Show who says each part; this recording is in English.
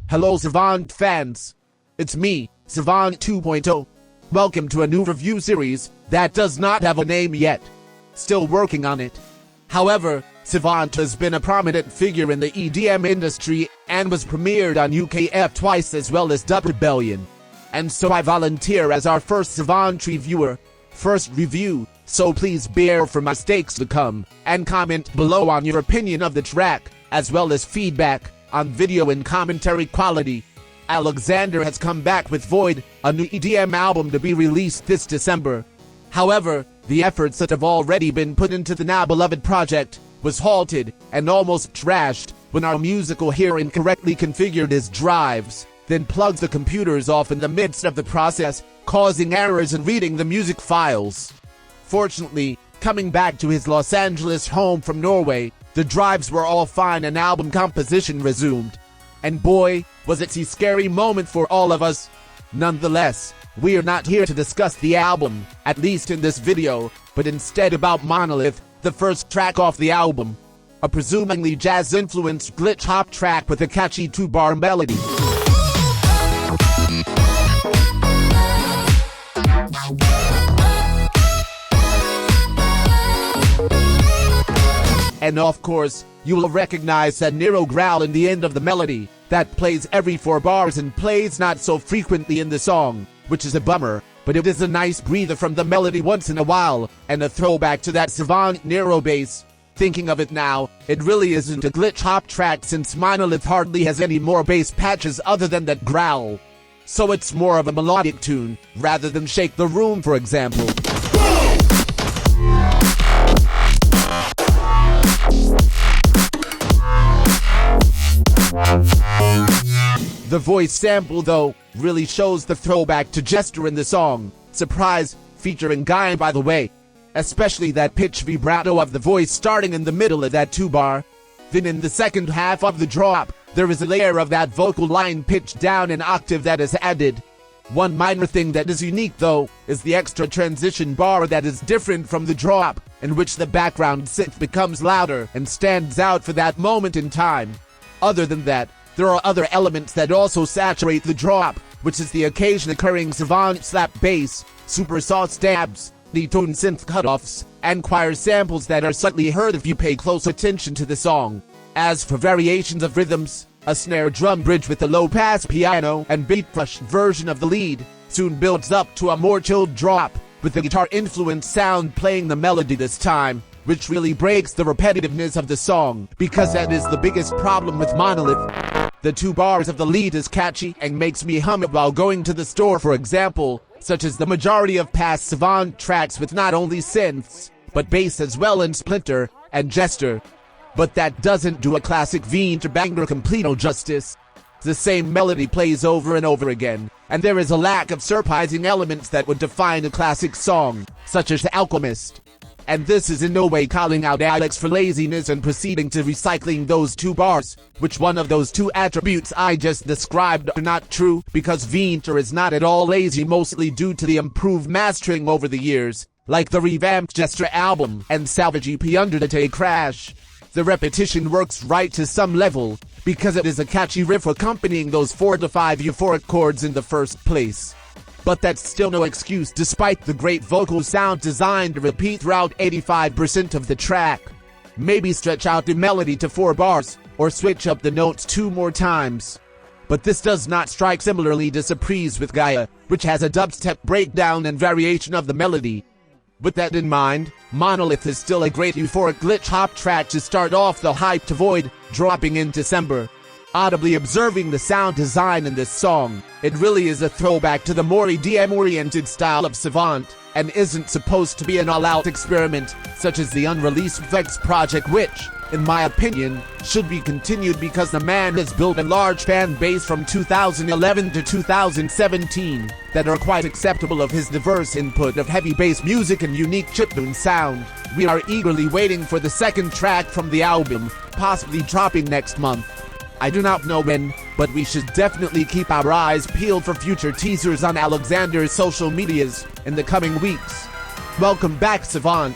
Speaker 1: Hello Savant fans! It's me, Savant 2.0. Welcome to a new review series that does not have a name yet. Still working on it. However, Savant has been a prominent figure in the EDM industry and was premiered on UKF twice as well as Dub Rebellion. And so I volunteer as our first Savant reviewer. First review, so please bear for my mistakes to come, and comment below on your opinion of the track, as well as feedback on video and commentary quality. Alexander has come back with Void, a new EDM album to be released this December. However, the efforts that have already been put into the now beloved project was halted and almost trashed when our musical hero incorrectly configured his drives, then plugged the computers off in the midst of the process, causing errors in reading the music files. Fortunately, coming back to his Los Angeles home from Norway, the drives were all fine and album composition resumed. And boy, was it a scary moment for all of us. Nonetheless, we are not here to discuss the album, at least in this video, but instead about Monolith, the first track off the album. A presumably jazz-influenced glitch-hop track with a catchy 2-bar melody. And of course, you will recognize that Nero growl in the end of the melody, that plays every 4 bars and plays not so frequently in the song, which is a bummer, but it is a nice breather from the melody once in a while, and a throwback to that Savant Nero bass. Thinking of it now, it really isn't a glitch hop track since Monolith hardly has any more bass patches other than that growl. So it's more of a melodic tune, rather than Shake the Room for example. The voice sample, though, really shows the throwback to Jester in the song, Surprise, featuring Guy by the way. Especially that pitch vibrato of the voice starting in the middle of that 2-bar. Then in the second half of the drop, there is a layer of that vocal line pitched down an octave that is added. One minor thing that is unique though, is the extra transition bar that is different from the drop, in which the background synth becomes louder and stands out for that moment in time. Other than that, there are other elements that also saturate the drop, which is the occasion occurring Savant slap bass, super saw stabs, tone synth cutoffs, and choir samples that are subtly heard if you pay close attention to the song. As for variations of rhythms, a snare drum bridge with a low-pass piano and beat-brush version of the lead soon builds up to a more chilled drop, with the guitar-influenced sound playing the melody this time, which really breaks the repetitiveness of the song, because that is the biggest problem with Monolith. The 2 bars of the lead is catchy and makes me hum it while going to the store for example, such as the majority of past Savant tracks with not only synths, but bass as well in Splinter and Jester. But that doesn't do a classic Veen banger completo justice. The same melody plays over and over again, and there is a lack of surprising elements that would define a classic song, such as The Alchemist. And this is in no way calling out Alex for laziness and proceeding to recycling those 2 bars, which one of those 2 attributes I just described are not true, because Veenter is not at all lazy, mostly due to the improved mastering over the years, like the revamped Jester album and Salvage EP Under the Day Crash. The repetition works right to some level, because it is a catchy riff accompanying those 4 to 5 euphoric chords in the first place. But that's still no excuse despite the great vocal sound designed to repeat throughout 85% of the track. Maybe stretch out the melody to 4 bars, or switch up the notes 2 more times. But this does not strike similarly to Surprise with Gaia, which has a dubstep breakdown and variation of the melody. With that in mind, Monolith is still a great euphoric glitch hop track to start off the hype to Void, dropping in December. Audibly observing the sound design in this song, it really is a throwback to the more EDM-oriented style of Savant, and isn't supposed to be an all-out experiment, such as the unreleased Vex project which, in my opinion, should be continued because the man has built a large fan base from 2011 to 2017 that are quite acceptable of his diverse input of heavy bass music and unique chiptune sound. We are eagerly waiting for the second track from the album, possibly dropping next month. I do not know when, but we should definitely keep our eyes peeled for future teasers on Alexander's social medias in the coming weeks. Welcome back, Savant.